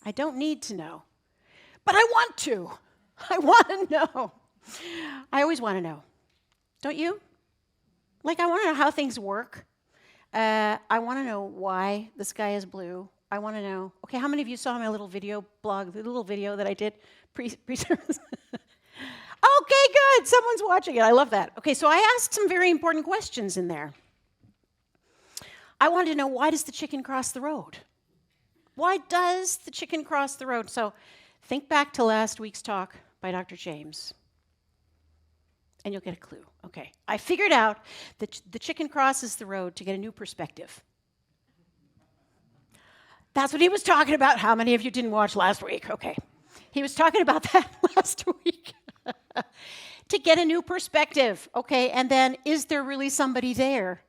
I don't need to know. But I want to. I want to know. I always want to know. Don't you? Like, I want to know how things work. I want to know why the sky is blue. I want to know, okay, how many of you saw my little video blog, the little video that I did pre-service? Okay, good. Someone's watching it. I love that. Okay, so I asked some very important questions in there. I wanted to know, why does the chicken cross the road? Why does the chicken cross the road? So think back to last week's talk by Dr. James, and you'll get a clue. Okay, I figured out that the chicken crosses the road to get a new perspective. That's what he was talking about. How many of you didn't watch last week? Okay, he was talking about that last week. To get a new perspective. Okay, and then, is there really somebody there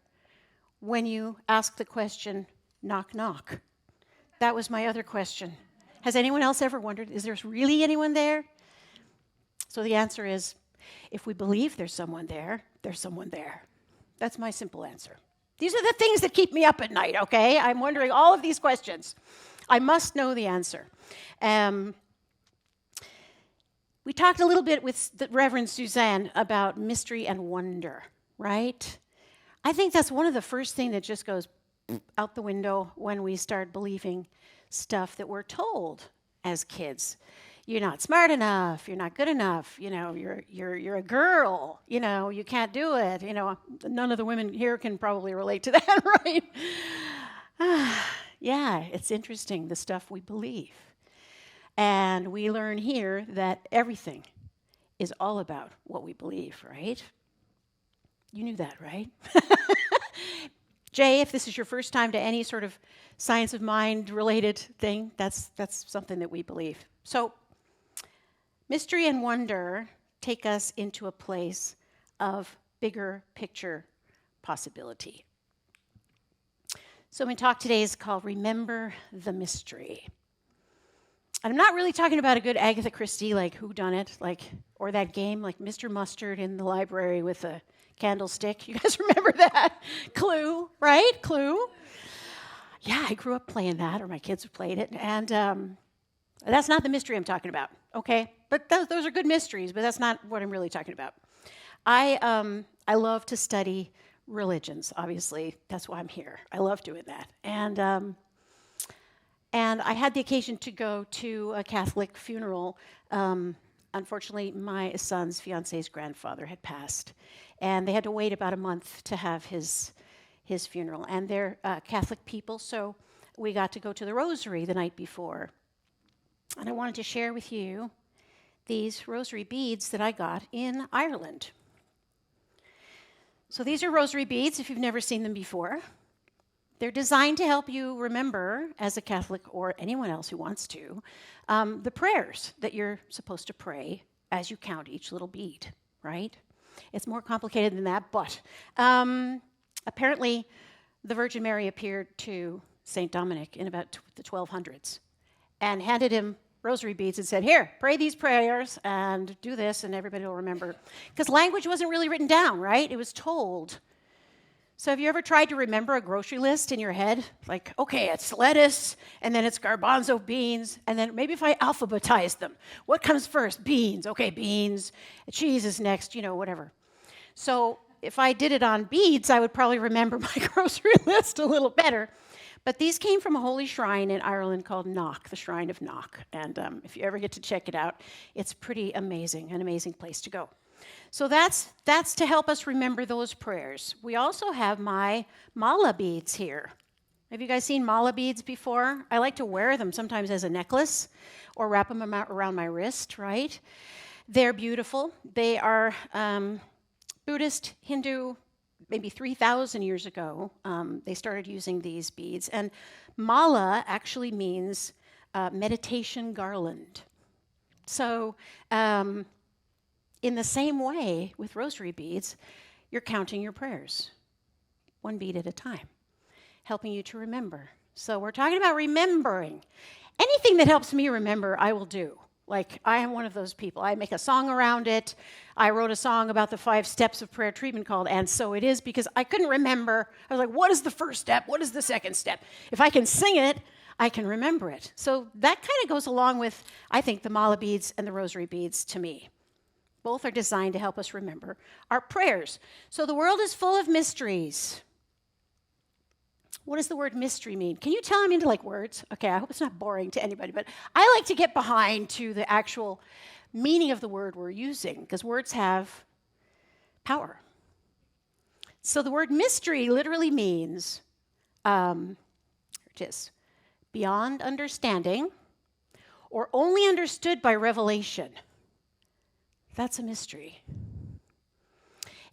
when you ask the question, knock, knock? That was my other question. Has anyone else ever wondered, is there really anyone there? So the answer is, if we believe there's someone there, there's someone there. That's my simple answer. These are the things that keep me up at night, okay? I'm wondering all of these questions. I must know the answer. We talked a little bit with the Reverend Suzanne about mystery and wonder, right? I think that's one of the first things that just goes out the window when we start believing stuff that we're told as kids. You're not smart enough, you're not good enough, you're a girl, you can't do it. None of the women here can probably relate to that, right? Yeah, it's interesting, the stuff we believe. And we learn here that everything is all about what we believe, right? You knew that, right? Jay, if this is your first time to any sort of science of mind related thing, that's something that we believe. So, mystery and wonder take us into a place of bigger picture possibility. So my talk today is called Remember the Mystery. And I'm not really talking about a good Agatha Christie, like whodunit, or that game, like Mr. Mustard in the library with a candlestick. You guys remember that? Clue, right? Clue. Yeah, I grew up playing that, or my kids have played it. And that's not the mystery I'm talking about, okay? But those are good mysteries, but that's not what I'm really talking about. I love to study religions, obviously. That's why I'm here. I love doing that. And I had the occasion to go to a Catholic funeral. Unfortunately, my son's fiance's grandfather had passed, and they had to wait about a month to have his funeral. And they're Catholic people, so we got to go to the Rosary the night before. And I wanted to share with you these Rosary Beads that I got in Ireland. So these are Rosary Beads, if you've never seen them before. They're designed to help you remember, as a Catholic or anyone else who wants to, the prayers that you're supposed to pray as you count each little bead, right? It's more complicated than that, but apparently the Virgin Mary appeared to St. Dominic in about the 1200s and handed him rosary beads and said, here, pray these prayers and do this and everybody will remember. Because language wasn't really written down, right? It was told. So have you ever tried to remember a grocery list in your head? Like, okay, it's lettuce, and then it's garbanzo beans, and then maybe if I alphabetize them, what comes first? Beans. Okay, beans. Cheese is next, whatever. So if I did it on beads, I would probably remember my grocery list a little better. But these came from a holy shrine in Ireland called Knock, the Shrine of Knock. And if you ever get to check it out, it's pretty amazing, an amazing place to go. So that's to help us remember those prayers. We also have my mala beads here. Have you guys seen mala beads before? I like to wear them sometimes as a necklace or wrap them around my wrist, right? They're beautiful. They are Buddhist, Hindu, maybe 3,000 years ago. They started using these beads. And mala actually means meditation garland. So in the same way with rosary beads, you're counting your prayers, one bead at a time, helping you to remember. So we're talking about remembering. Anything that helps me remember, I will do. Like, I am one of those people. I make a song around it. I wrote a song about the 5 steps of prayer treatment called And So It Is, because I couldn't remember. I was like, what is the first step? What is the second step? If I can sing it, I can remember it. So that kind of goes along with, I think, the mala beads and the rosary beads to me. Both are designed to help us remember our prayers. So the world is full of mysteries. What does the word mystery mean? Can you tell them into like words? Okay, I hope it's not boring to anybody, but I like to get behind to the actual meaning of the word we're using, because words have power. So the word mystery literally means, here it is, beyond understanding or only understood by revelation. That's a mystery.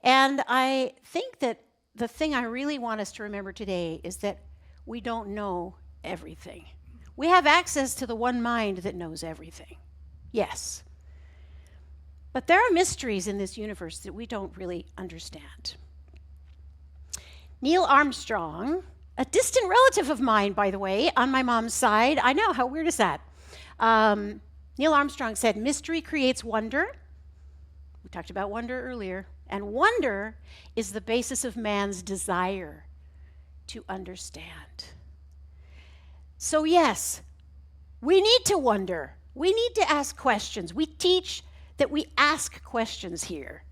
And I think that the thing I really want us to remember today is that we don't know everything. We have access to the one mind that knows everything. Yes. But there are mysteries in this universe that we don't really understand. Neil Armstrong, a distant relative of mine, by the way, on my mom's side. I know, how weird is that? Neil Armstrong said, mystery creates wonder. We talked about wonder earlier. And wonder is the basis of man's desire to understand. So yes, we need to wonder. We need to ask questions. We teach that we ask questions here.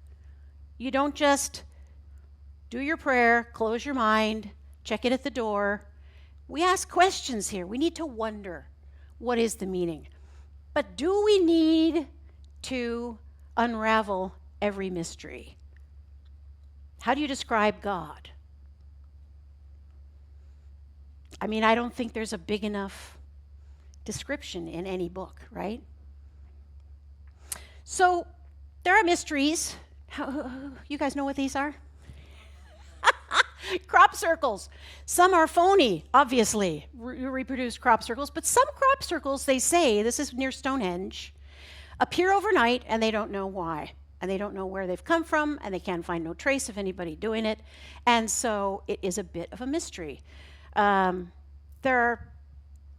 You don't just do your prayer, close your mind, check it at the door. We ask questions here. We need to wonder, what is the meaning? But do we need to unravel every mystery? How do you describe God? I mean, I don't think there's a big enough description in any book, right? So there are mysteries. You guys know what these are? Crop circles. Some are phony, obviously, reproduced crop circles, but some crop circles, they say, this is near Stonehenge, appear overnight and they don't know why. And they don't know where they've come from, and they can't find no trace of anybody doing it. And so it is a bit of a mystery. There are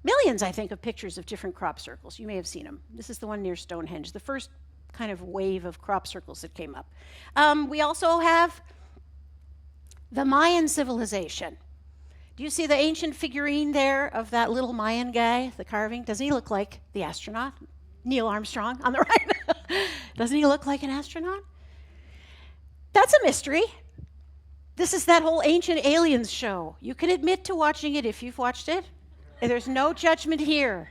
millions, I think, of pictures of different crop circles. You may have seen them. This is the one near Stonehenge, the first kind of wave of crop circles that came up. We also have the Mayan civilization. Do you see the ancient figurine there of that little Mayan guy, the carving? Doesn't he look like the astronaut? Neil Armstrong on the right. Doesn't he look like an astronaut? That's a mystery. This is that whole Ancient Aliens show. You can admit to watching it if you've watched it. There's no judgment here.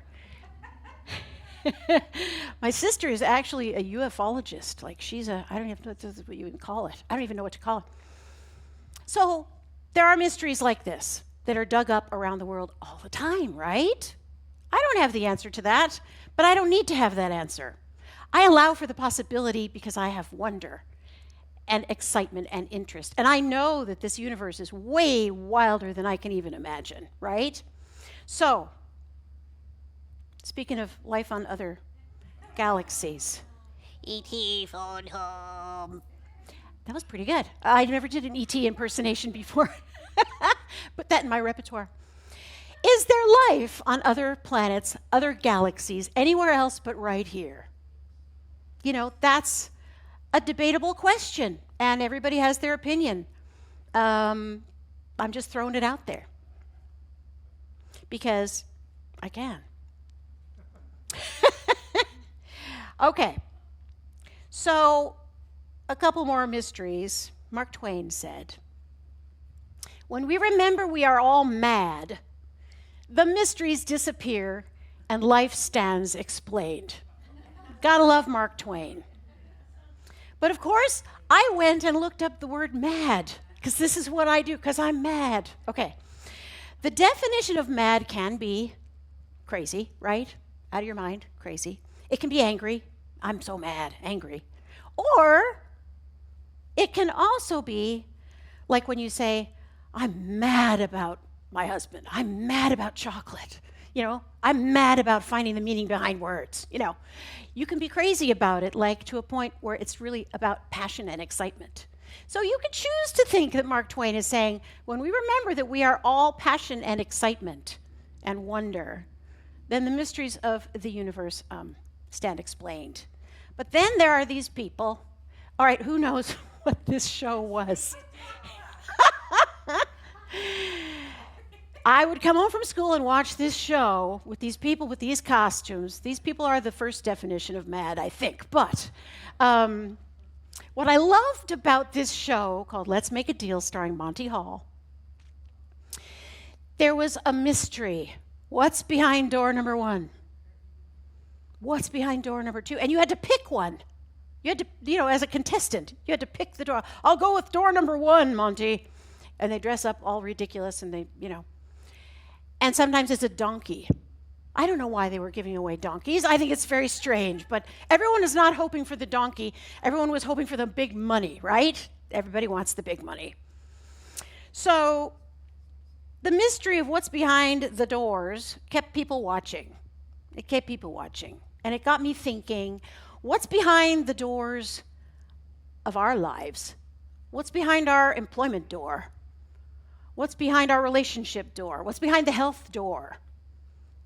My sister is actually a ufologist. Like she's I don't even know what you even call it. I don't even know what to call it. So there are mysteries like this that are dug up around the world all the time, right? I don't have the answer to that, but I don't need to have that answer. I allow for the possibility because I have wonder and excitement and interest. And I know that this universe is way wilder than I can even imagine, right? So, speaking of life on other galaxies, E.T. phone home. That was pretty good. I never did an E.T. impersonation before. Put that in my repertoire. Is there life on other planets, other galaxies, anywhere else but right here? You know, that's a debatable question, and everybody has their opinion. I'm just throwing it out there because I can. Okay, so a couple more mysteries. Mark Twain said, when we remember we are all mad, the mysteries disappear and life stands explained. Gotta love Mark Twain. But of course, I went and looked up the word mad, because this is what I do, because I'm mad. Okay. The definition of mad can be crazy, right? Out of your mind, crazy. It can be angry. I'm so mad, angry. Or it can also be like when you say, I'm mad about my husband. I'm mad about chocolate. You know, I'm mad about finding the meaning behind words. You know, you can be crazy about it, like to a point where it's really about passion and excitement. So you can choose to think that Mark Twain is saying, when we remember that we are all passion and excitement and wonder, then the mysteries of the universe stand explained. But then there are these people. All right, who knows what this show was? I would come home from school and watch this show with these people with these costumes. These people are the first definition of mad, I think. But what I loved about this show called Let's Make a Deal, starring Monty Hall, there was a mystery. What's behind door number 1? What's behind door number 2? And you had to pick one. You had to, as a contestant, you had to pick the door. I'll go with door number 1, Monty. And they dress up all ridiculous and And sometimes it's a donkey. I don't know why they were giving away donkeys. I think it's very strange. But everyone is not hoping for the donkey. Everyone was hoping for the big money, right? Everybody wants the big money. So the mystery of what's behind the doors kept people watching. It kept people watching. And it got me thinking, what's behind the doors of our lives? What's behind our employment door? What's behind our relationship door? What's behind the health door?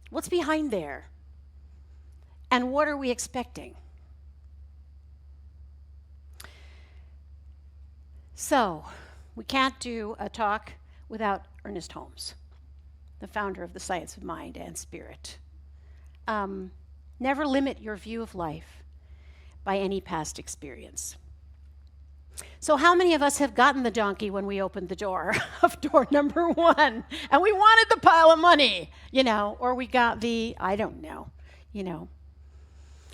What's behind there? And what are we expecting? So, we can't do a talk without Ernest Holmes, the founder of the Science of Mind and Spirit. Never limit your view of life by any past experience. So how many of us have gotten the donkey when we opened the door of door number 1 and we wanted the pile of money, or we got I don't know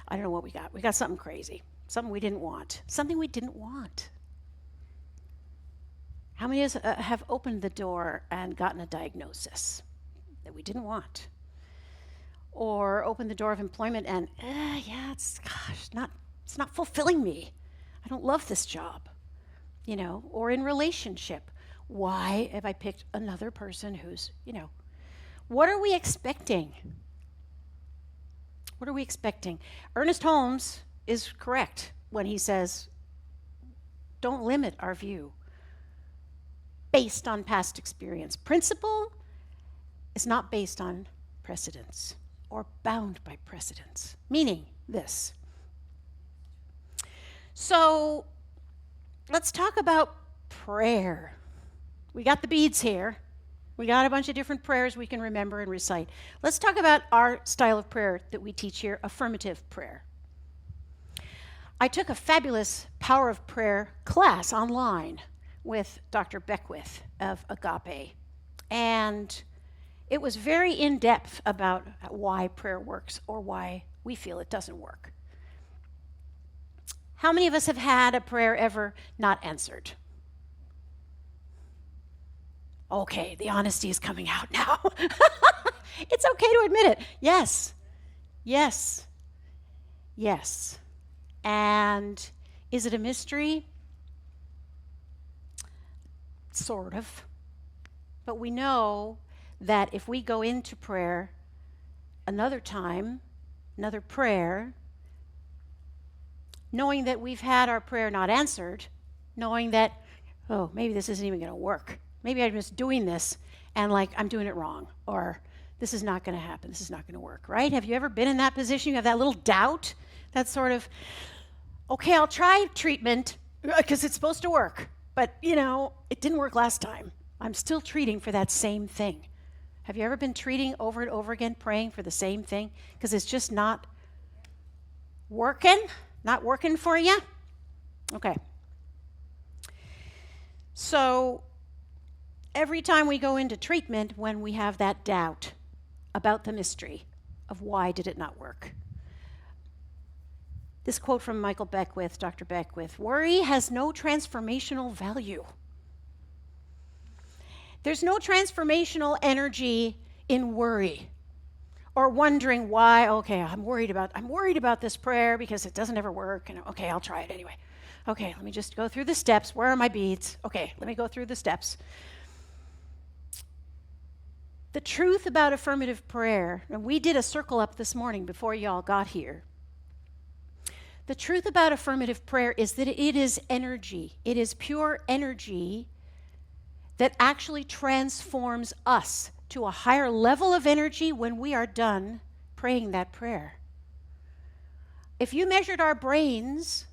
what we got. We got something crazy, something we didn't want. How many of us have opened the door and gotten a diagnosis that we didn't want? Or opened the door of employment and, it's not fulfilling me. I don't love this job, or in relationship. Why have I picked another person who's, what are we expecting? What are we expecting? Ernest Holmes is correct when he says, don't limit our view based on past experience. Principle is not based on precedence or bound by precedence, meaning this. So let's talk about prayer. We got the beads here. We got a bunch of different prayers we can remember and recite. Let's talk about our style of prayer that we teach here, affirmative prayer. I took a fabulous Power of Prayer class online with Dr. Beckwith of Agape. And it was very in-depth about why prayer works or why we feel it doesn't work. How many of us have had a prayer ever not answered? Okay, the honesty is coming out now. It's okay to admit it. Yes. And is it a mystery? Sort of. But we know that if we go into prayer another time, another prayer, knowing that we've had our prayer not answered, knowing that, maybe this isn't even going to work. Maybe I'm just doing this and I'm doing it wrong, or this is not going to happen. This is not going to work, right? Have you ever been in that position? You have that little doubt, that sort of, okay, I'll try treatment because it's supposed to work. But, it didn't work last time. I'm still treating for that same thing. Have you ever been treating over and over again, praying for the same thing? Because it's just not working for you? Okay. So every time we go into treatment, when we have that doubt about the mystery of why did it not work, this quote from Michael Beckwith, Dr. Beckwith, worry has no transformational value. There's no transformational energy in worry or wondering why, okay, I'm worried about this prayer because it doesn't ever work, and okay, I'll try it anyway. Okay, let me just go through the steps. Where are my beads? Okay, let me go through the steps. The truth about affirmative prayer, and we did a circle up this morning before y'all got here. The truth about affirmative prayer is that it is energy. It is pure energy that actually transforms us to a higher level of energy when we are done praying that prayer. If you measured our brains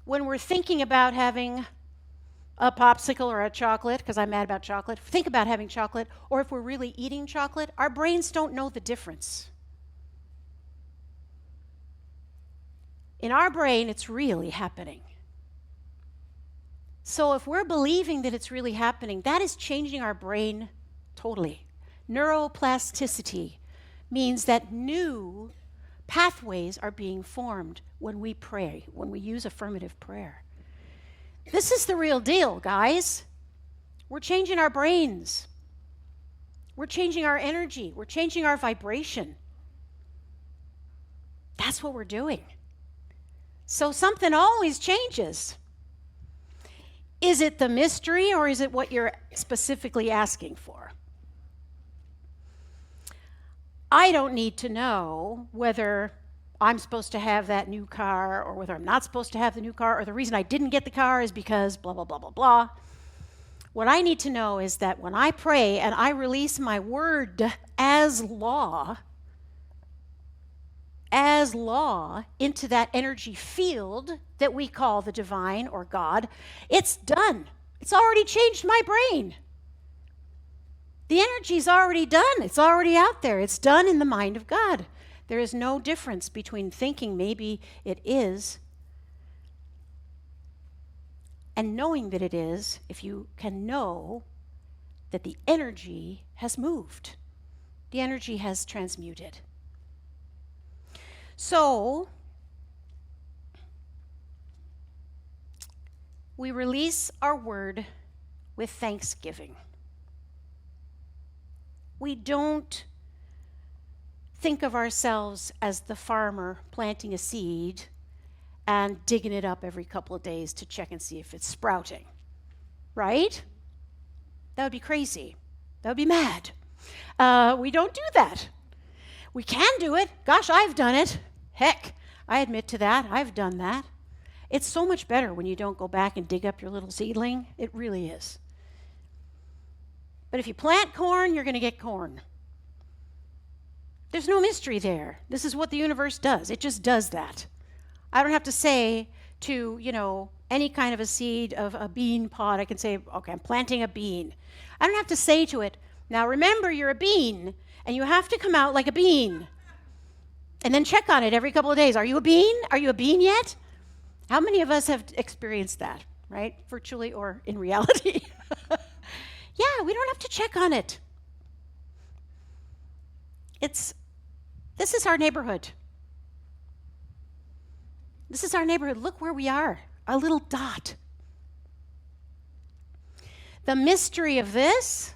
when we're thinking about having a popsicle or a chocolate, because I'm mad about chocolate, think about having chocolate, or if we're really eating chocolate, our brains don't know the difference. In our brain, it's really happening. So if we're believing that it's really happening, that is changing our brain totally. Neuroplasticity means that new pathways are being formed when we pray, when we use affirmative prayer. This is the real deal, guys. We're changing our brains. We're changing our energy. We're changing our vibration. That's what we're doing. So something always changes. Is it the mystery or is it what you're specifically asking for? I don't need to know whether I'm supposed to have that new car or whether I'm not supposed to have the new car, or the reason I didn't get the car is because blah, blah, blah, blah, blah. What I need to know is that when I pray and I release my word as law into that energy field that we call the divine or God, it's done. It's already changed my brain. The energy's already done. It's already out there. It's done in the mind of God. There is no difference between thinking maybe it is and knowing that it is, if you can know that the energy has moved. The energy has transmuted. So, we release our word with thanksgiving. We don't think of ourselves as the farmer planting a seed and digging it up every couple of days to check and see if it's sprouting, right? That would be crazy. That would be mad. We don't do that. We can do it. Gosh, I've done it. Heck, I admit to that. I've done that. It's so much better when you don't go back and dig up your little seedling. It really is. But if you plant corn, you're going to get corn. There's no mystery there. This is what the universe does. It just does that. I don't have to say to, any kind of a seed of a bean pod, I can say, okay, I'm planting a bean. I don't have to say to it, now remember you're a bean, and you have to come out like a bean. And then check on it every couple of days. Are you a bean? Are you a bean yet? How many of us have experienced that, right? Virtually or in reality? Yeah, we don't have to check on it. This is our neighborhood. This is our neighborhood. Look where we are, a little dot. The mystery of this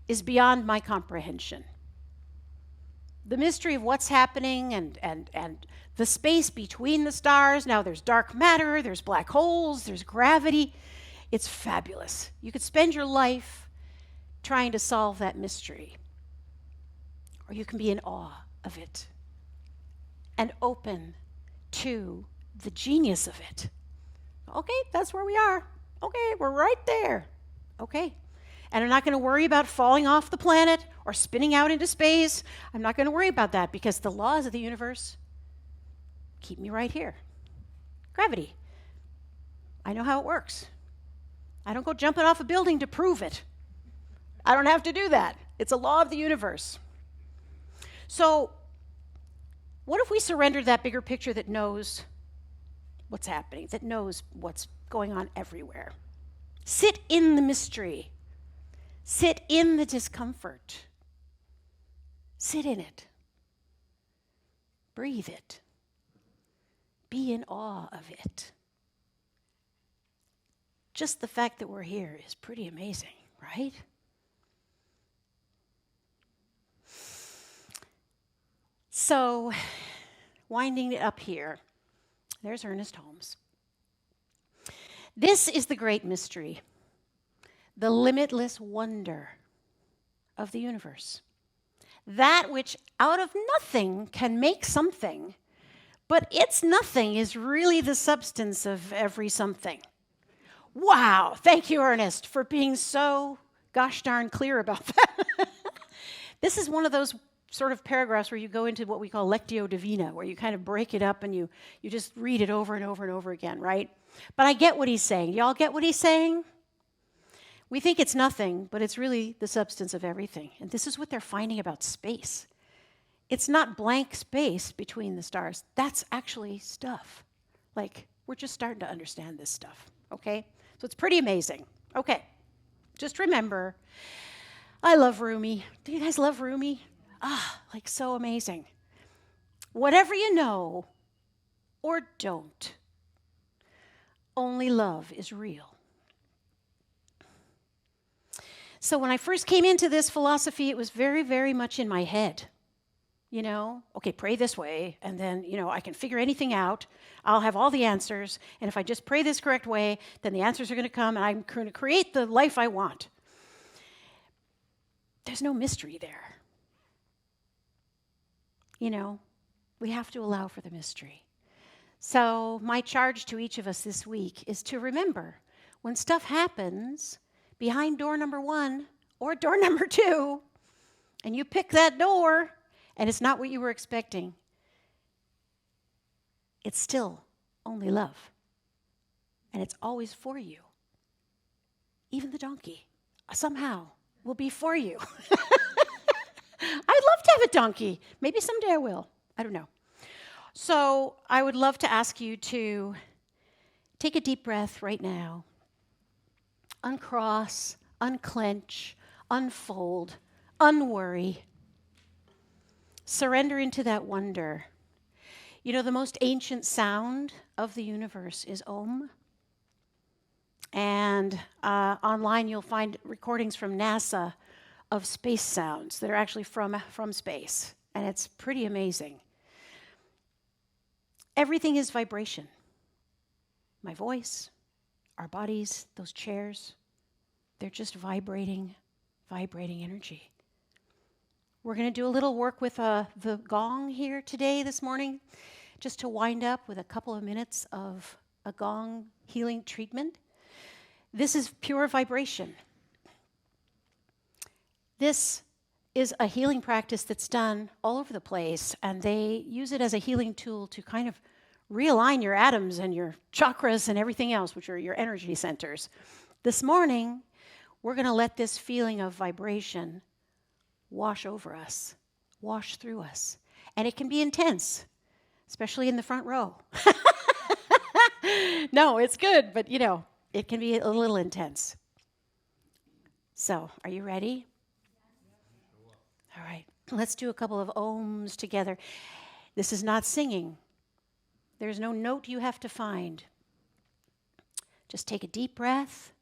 is beyond my comprehension. The mystery of what's happening and the space between the stars. Now there's dark matter, there's black holes, there's gravity. It's fabulous. You could spend your life trying to solve that mystery. Or you can be in awe of it and open to the genius of it. Okay, that's where we are. Okay, we're right there. Okay. And I'm not going to worry about falling off the planet or spinning out into space. I'm not going to worry about that because the laws of the universe keep me right here. Gravity. I know how it works. I don't go jumping off a building to prove it. I don't have to do that. It's a law of the universe. So, what if we surrendered that bigger picture that knows what's happening, that knows what's going on everywhere? Sit in the mystery. Sit in the discomfort. Sit in it. Breathe it. Be in awe of it. Just the fact that we're here is pretty amazing, right? So, winding it up here, there's Ernest Holmes. This is the great mystery, the limitless wonder of the universe. That which out of nothing can make something, but its nothing is really the substance of every something. Wow, thank you, Ernest, for being so gosh darn clear about that. This is one of those sort of paragraphs where you go into what we call Lectio Divina, where you kind of break it up and you just read it over and over and over again, right? But I get what he's saying. Y'all get what he's saying? We think it's nothing, but it's really the substance of everything. And this is what they're finding about space. It's not blank space between the stars. That's actually stuff. Like, we're just starting to understand this stuff, okay? So it's pretty amazing. Okay, just remember, I love Rumi. Do you guys love Rumi? Like so amazing. Whatever you know or don't, only love is real. So when I first came into this philosophy, it was very, very much in my head. Okay, pray this way, and then, I can figure anything out. I'll have all the answers, and if I just pray this correct way, then the answers are going to come, and I'm going to create the life I want. There's no mystery there. We have to allow for the mystery. So my charge to each of us this week is to remember, when stuff happens behind door number 1 or door number 2, and you pick that door, and it's not what you were expecting, it's still only love. And it's always for you. Even the donkey, somehow, will be for you. I'd love to have a donkey. Maybe someday I will. I don't know. So I would love to ask you to take a deep breath right now. Uncross, unclench, unfold, unworry. Surrender into that wonder. The most ancient sound of the universe is Om. And online you'll find recordings from NASA of space sounds that are actually from space. And it's pretty amazing. Everything is vibration. My voice, our bodies, those chairs, they're just vibrating energy. We're going to do a little work with the gong here today, this morning, just to wind up with a couple of minutes of a gong healing treatment. This is pure vibration. This is a healing practice that's done all over the place, and they use it as a healing tool to kind of realign your atoms and your chakras and everything else, which are your energy centers. This morning, we're going to let this feeling of vibration wash over us, wash through us. And it can be intense, especially in the front row. No, it's good, but it can be a little intense. So, are you ready? All right, let's do a couple of ohms together. This is not singing. There's no note you have to find. Just take a deep breath.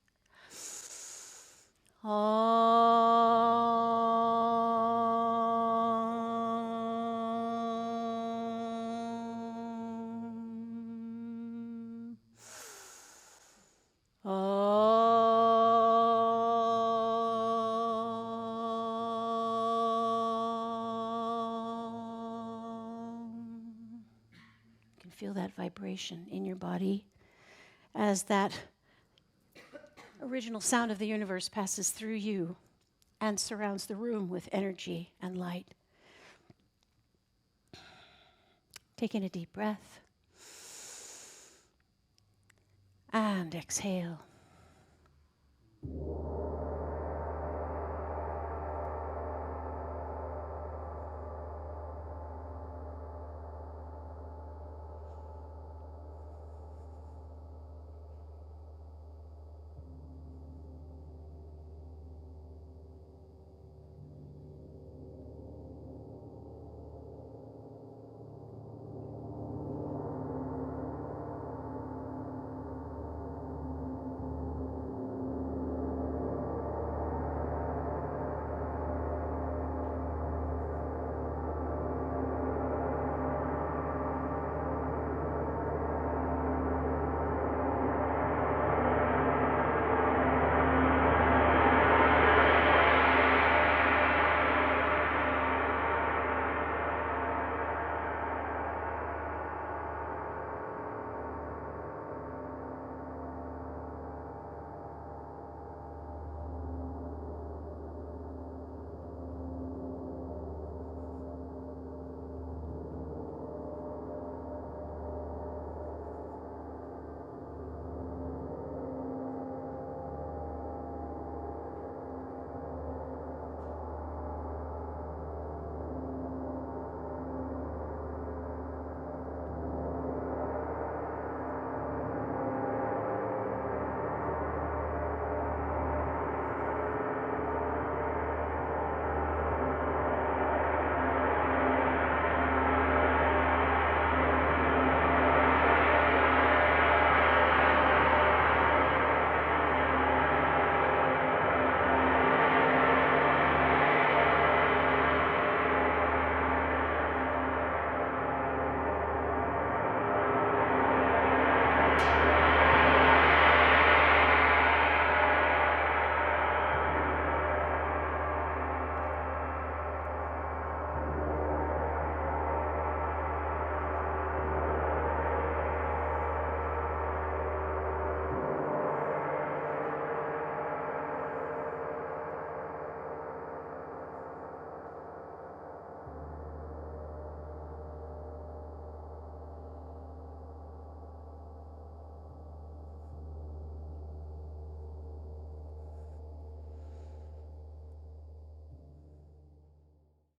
Feel that vibration in your body as that original sound of the universe passes through you and surrounds the room with energy and light. Taking a deep breath. And exhale.